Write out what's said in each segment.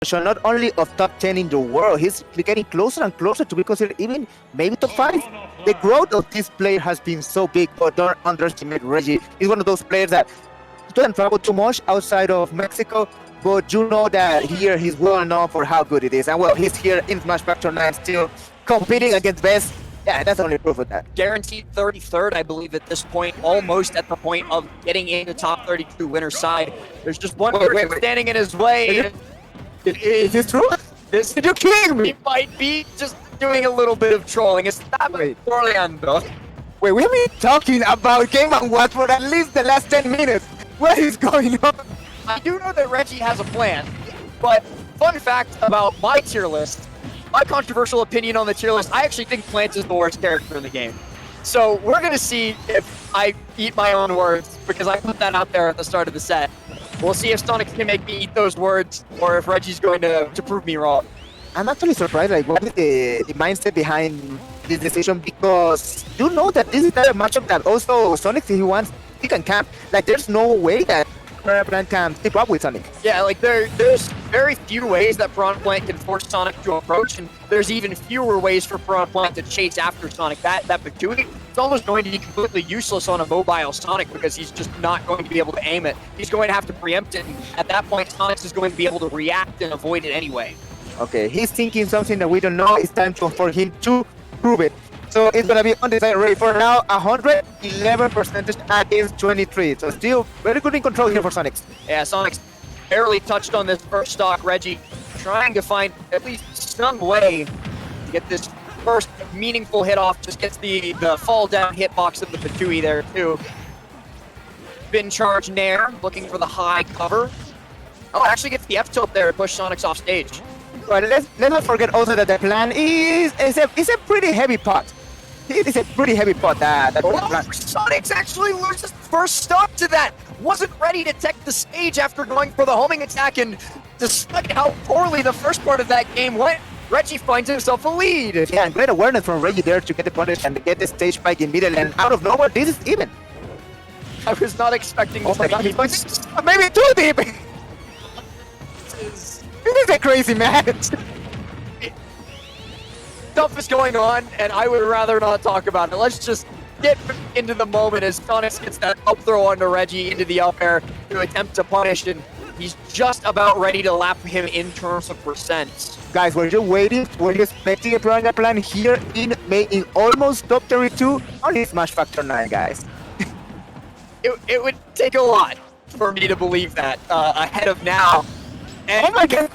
conversation not only of top 10 in the world, he's getting closer and closer to be considered even maybe top 5. The growth of this player has been so big, but don't underestimate Reggie. He's one of those players that doesn't travel too much outside of Mexico, but you know that here he's well known for how good it is. And well, he's here in Smash Factor 9 still competing against best. Yeah, that's the only proof of that. Guaranteed 33rd, I believe, at this point, almost at the point of getting in the top 32 winner side. There's just one person standing in his way. Is this true? This Are you kidding me? He might be just doing a little bit of trolling. It's not Orlando. Wait, we've been talking about Game & Watch for at least the last 10 minutes. What is going on? I do know that Reggie has a plan, but fun fact about my tier list, my controversial opinion on the tier list, I actually think Plants is the worst character in the game. So we're going to see if I eat my own words, because I put that out there at the start of the set. We'll see if Sonix can make me eat those words, or if Reggie's going to prove me wrong. I'm actually surprised, like, what is the mindset behind this decision? Because you know that this is not a matchup that also Sonix, if he wants, he can camp. Like, there's no way that Piranha Plant can keep up with Sonic. Yeah, like there's very few ways that Piranha Plant can force Sonic to approach, and there's even fewer ways for Piranha Plant to chase after Sonic. That Patootie, it's almost going to be completely useless on a mobile Sonic because he's just not going to be able to aim it. He's going to have to preempt it, and at that point, Sonic is going to be able to react and avoid it anyway. Okay, he's thinking something that we don't know. It's time for him to prove it. So it's gonna be undecided rate for now. 111% against 23. So still very good in control here for Sonix. Yeah, Sonix barely touched on this first stock. Reggie trying to find at least some way to get this first meaningful hit off. Just gets the fall down hitbox of the Patootie there too. Spin charge Nair, looking for the high cover. Oh, actually gets the F tilt there to push Sonix off stage. But let's not forget also that the plan is a pretty heavy pot. It is a pretty heavy pot. Sonix actually loses first stock to that. Wasn't ready to tech the stage after going for the homing attack, and despite how poorly the first part of that game went, Reggie finds himself a lead. Yeah, and great awareness from Reggie there to get the punish and get the stage spike in middle, and out of nowhere, this is even. I was not expecting this. Oh my god, he punched maybe too deep. This is a crazy match. Stuff is going on, and I would rather not talk about it. Let's just get into the moment as Sonix gets that up throw onto Reggie into the up air to attempt to punish, and he's just about ready to lap him in terms of percents. Guys, were you waiting? Were you expecting a Piranha plan here in almost top 32? Only Smash Factor 9, guys. It would take a lot for me to believe that ahead of now. And oh my god!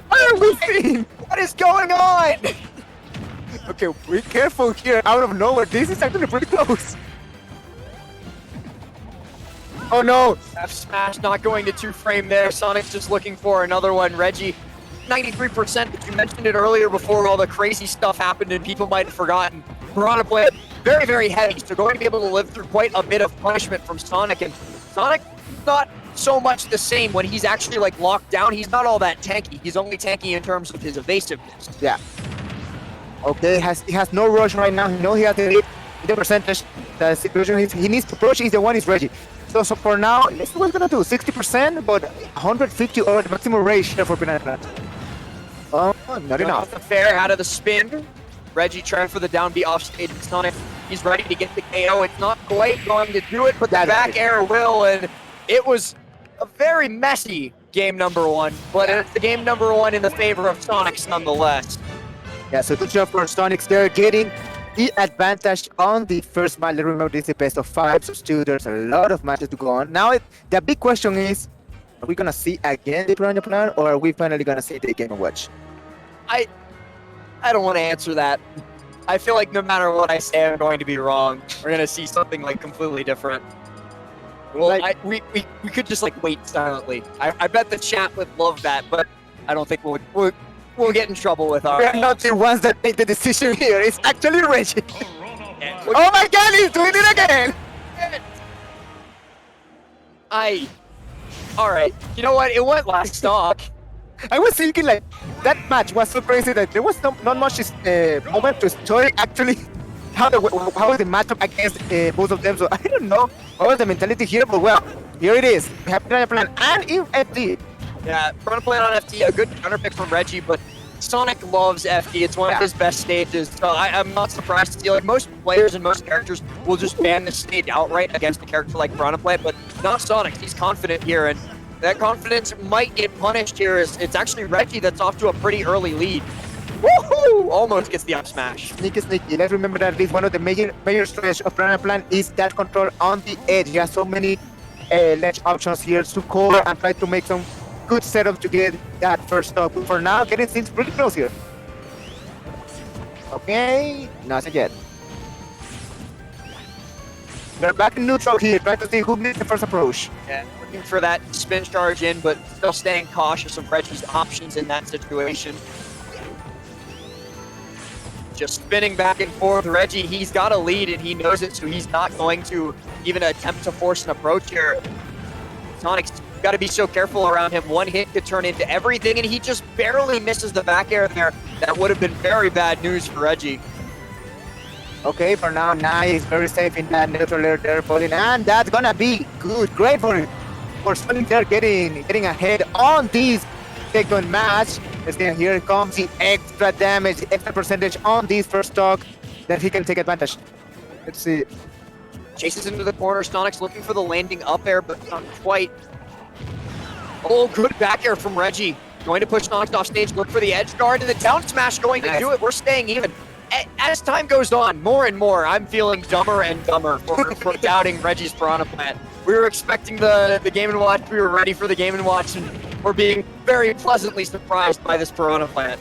What are we seeing? What is going on? Okay, be careful here. Out of nowhere, this is actually pretty close. Oh no! F smash not going to 2-frame there. Sonic's just looking for another one. Reggie, 93%, but you mentioned it earlier before all the crazy stuff happened and people might have forgotten. Piranha Plant, very, very heavy, so going to be able to live through quite a bit of punishment from Sonic. And Sonic, not so much the same when he's actually like locked down. He's not all that tanky. He's only tanky in terms of his evasiveness. Yeah. Okay, he has no rush right now. He knows he has to lead the percentage. The situation he needs to approach is the one is Reggie. So for now, let's see what he's gonna do. 60%, but 150 over the maximum range here for Piranha Plant. Oh, not enough. The fair out of the spin. Reggie trying for the down B off stage. Sonic, he's ready to get the KO. It's not quite going to do it, but the back air will, and it was a very messy game number one, but it's the game number one in the favor of Sonix nonetheless. Yeah, so good job for Sonix there, getting the advantage on the first match. Remember, this is the best of 5, so still there's a lot of matches to go on. Now, the big question is, are we gonna see again the Piranha Plan, or are we finally gonna see the Game & Watch? I don't want to answer that. I feel like no matter what I say, I'm going to be wrong. We're gonna see something like completely different. Well, like, we could just like wait silently. I bet the chat would love that, but I don't think we'll get in trouble with our. We're not the ones that make the decision here. It's actually Reggie. Oh my god, he's doing it again! Alright, you know what? It went last stock. I was thinking like, that match was so crazy that there was not much moment to story actually how was the matchup against both of them. So I don't know what was the mentality here, but well, here it is. We have Piranha Plan and EFD Yeah, Piranha playing on FD, a good counter pick from Reggie, but Sonic loves FD. It's one of his best stages, so I'm not surprised to see, like, most players and most characters will just ban this stage outright against a character like Piranha play, but not Sonic. He's confident here, and that confidence might get punished here. It's actually Reggie that's off to a pretty early lead. Woohoo! Almost gets the up smash. Sneaky. Let's remember that at least one of the major strengths of Piranha Plan is that control on the edge. He has so many ledge options here to cover and try to make some good setup to get that first stock. But for now, getting things pretty close here. Okay, nothing yet. They're back in neutral here, trying to see who needs the first approach. Yeah, looking for that spin charge in, but still staying cautious of Reggie's options in that situation. Just spinning back and forth. Reggie, he's got a lead and he knows it, so he's not going to even attempt to force an approach here. Sonic's got to be so careful around him. One hit could turn into everything, and he just barely misses the back air there. That would have been very bad news for Reggie. Okay, for now, nice, very safe in that neutral air there, falling, and that's gonna be good, great for him. For Sonix there getting ahead on this second match. Then here comes the extra damage, the extra percentage on this first stock that he can take advantage. Let's see. Chases into the corner. Sonix looking for the landing up air, but not quite. Oh, good back air from Reggie. Going to push Sonix off stage, look for the edge guard, and the down smash going to do it. We're staying even. As time goes on, more and more, I'm feeling dumber and dumber for doubting Reggie's Piranha Plant. We were expecting the Game & Watch, we were ready for the Game & Watch, and we're being very pleasantly surprised by this Piranha Plant.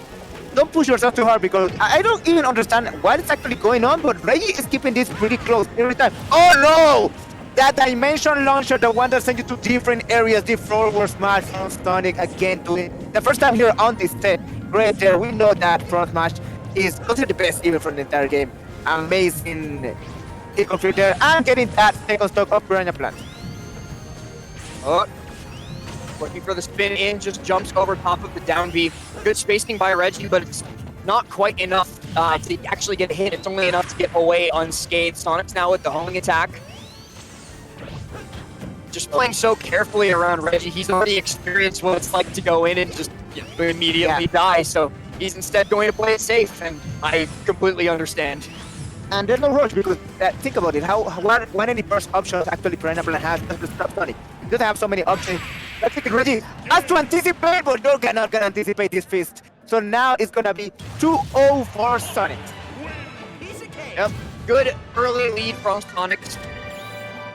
Don't push yourself too hard, because I don't even understand what is actually going on, but Reggie is keeping this pretty close every time. Oh no! That dimension launcher, the one that sends you to different areas, the forward smash from Sonic again doing the first time here on this set. Great there, we know that front smash is considered the best even from the entire game. Amazing kickoff there, and getting that second stock of Piranha Plant. Oh, looking for the spin in, just jumps over top of the down B. Good spacing by Reggie, but it's not quite enough to actually get a hit. It's only enough to get away unscathed. Sonic's now with the homing attack. Just playing so carefully around Reggie. He's already experienced what it's like to go in and just immediately die, so he's instead going to play it safe, and I completely understand. And there's no rush, because think about it, what any burst options actually Piranha Plant has to stop Sonic. He doesn't have so many options. Let's think Reggie has to anticipate, but you cannot gonna anticipate this fist. So now it's gonna be 2-0 for Sonic. Yep, good early lead from Sonic.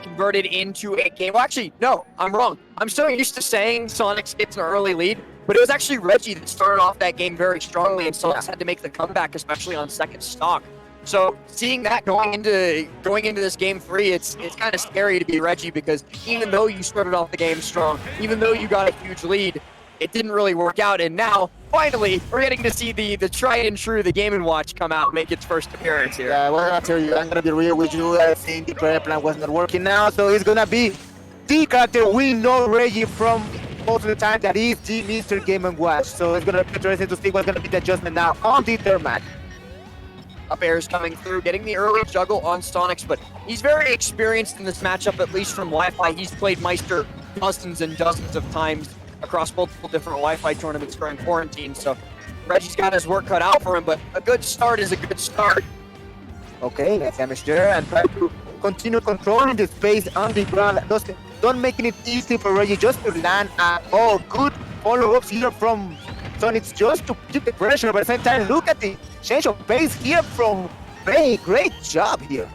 Converted into a game. Well, actually, no, I'm wrong. I'm so used to saying Sonic gets an early lead, but it was actually Reggie that started off that game very strongly, and Sonic had to make the comeback, especially on second stock. So seeing that going into this game 3, it's kind of scary to be Reggie, because even though you started off the game strong, even though you got a huge lead, it didn't really work out. And now, finally, we're getting to see the tried and true, the Game & Watch come out, make its first appearance here. Yeah, well, I'll tell you, I'm gonna be real with you. I think the Piranha Plant was not working now, so it's gonna be the character we know Reggie from most of the time, that is the Mr. Game & Watch. So it's gonna be interesting to see what's gonna be the adjustment now on the third match. Up airs coming through, getting the early juggle on Sonix, but he's very experienced in this matchup, at least from Wi-Fi. He's played Meister dozens and dozens of times across multiple different Wi-Fi tournaments during quarantine, so Reggie's got his work cut out for him, but a good start is a good start. Okay, let's damage there and try to continue controlling the space on the ground. Don't making it easy for Reggie just to land at all. Good follow-ups here from Sonix just to keep the pressure, but at the same time, look at the change of pace here from Ray. Great job here.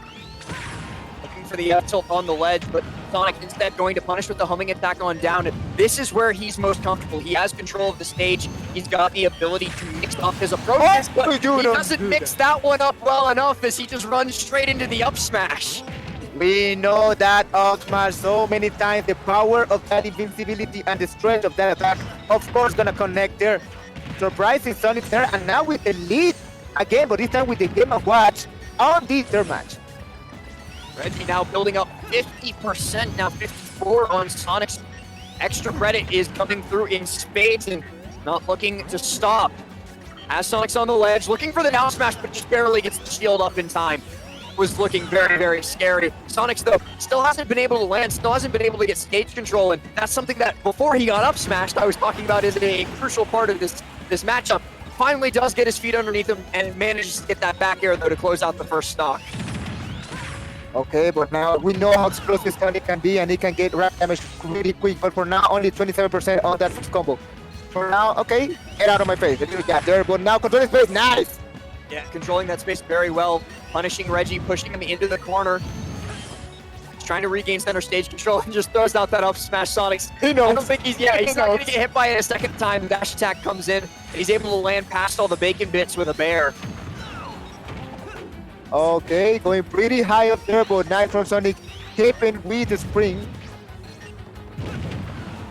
Looking for the up tilt on the ledge, but Sonic instead going to punish with the homing attack on down. This is where he's most comfortable. He has control of the stage. He's got the ability to mix up his approaches, but he doesn't mix that one up well enough as he just runs straight into the up smash. We know that up smash so many times. The power of that invincibility and the strength of that attack, of course, gonna connect there. Surprising Sonic there, and now with the lead again, but this time with the Game & Watch on the third match. Reggie now building up 50%, now 54 on Sonic's. Extra credit is coming through in spades and not looking to stop. As Sonic's on the ledge, looking for the down smash, but just barely gets the shield up in time. was looking very, very scary. Sonix, though, still hasn't been able to land, still hasn't been able to get stage control, and that's something that, before he got up smashed, I was talking about is a crucial part of this matchup. Finally does get his feet underneath him and manages to get that back air, though, to close out the first stock. Okay, but now we know how explosive Sonix can be, and he can get ramp damage really quick, but for now, only 27% on that first combo. For now, okay, get out of my face. A little gap there, but now control his face, nice! Yeah, controlling that space very well, punishing Reggie, pushing him into the corner. He's trying to regain center stage control and just throws out that up smash Sonix. He knows. I don't think he's not going to get hit by it a second time. Dash attack comes in, and he's able to land past all the bacon bits with a bear. Okay, going pretty high up there, but nice from Sonix, keeping with the spring.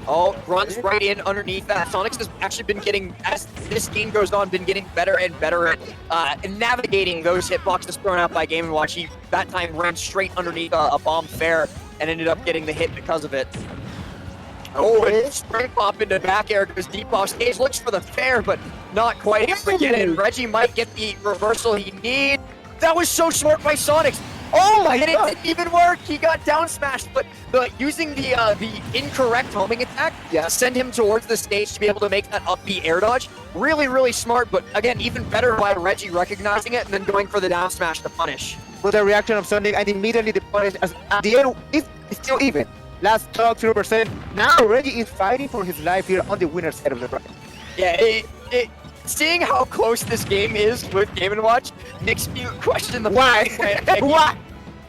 Oh, runs right in underneath that. Sonix has actually been getting, as this game goes on, been getting better and better at navigating those hitboxes thrown out by Game & Watch. He, that time, ran straight underneath a bomb fair and ended up getting the hit because of it. Oh, and spring pop into back air, goes deep off stage, looks for the fair, but not quite able to get it. Reggie might get the reversal he needs. That was so smart by Sonix. Oh my God, it didn't even work. He got down smashed, but using the incorrect homing attack to send him towards the stage to be able to make that up B air dodge. Really, really smart, but again, even better by Reggie recognizing it and then going for the down smash to punish. With the reaction of Sonix, and immediately the punish, as at the end, it's still even. Last stock, 0%. Now Reggie is fighting for his life here on the winner's side of the bracket. Yeah, seeing how close this game is with Game & Watch makes me question the why. Why?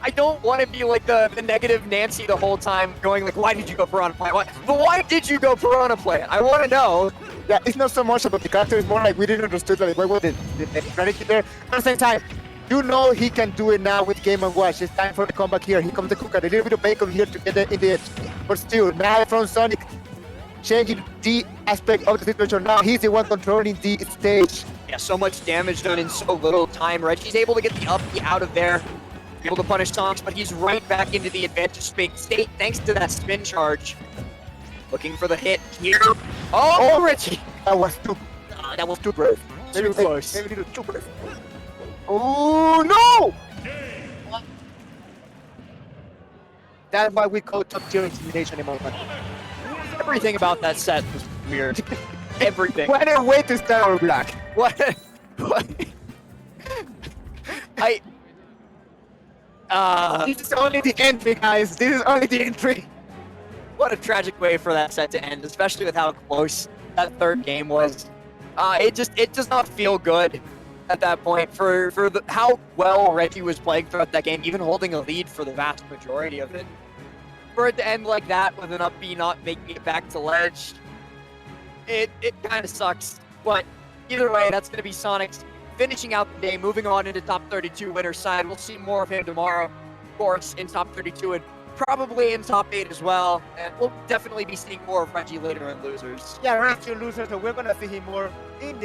I don't want to be like the negative Nancy the whole time, going like, why did you go Piranha play? But why did you go Piranha play? I want to know. Yeah, it's not so much about the character, it's more like we didn't understand like, what was the strategy there. At the same time, you know he can do it now with Game & Watch. It's time for the comeback here. Here comes the cook, a little bit of bacon here to get in the edge. But still, now from Sonix, changing the aspect of the situation. Now he's the one controlling the stage. Yeah, so much damage done in so little time. Reggie's able to get the up B out of there, able to punish Sonix, but he's right back into the advantage state thanks to that spin charge. Looking for the hit here. Oh, Reggie! That was too brave. Too close. Maybe a little too brave. Oh no! That's why we call top tier intimidation in my opinion. Everything about that set was weird. Everything. What a way to start our black. What? This is only the entry, guys. This is only the entry. What a tragic way for that set to end, especially with how close that third game was. It does not feel good at that point for how well Reggie was playing throughout that game, even holding a lead for the vast majority of it. For it to end like that with an up B not making it back to ledge, it kind of sucks. But either way, that's going to be Sonix finishing out the day, moving on into top 32 winner's side. We'll see more of him tomorrow, of course, in top 32 and probably in top 8 as well. And we'll definitely be seeing more of Reggie later in losers. Yeah, Reggie losers, so we're going to see him more in the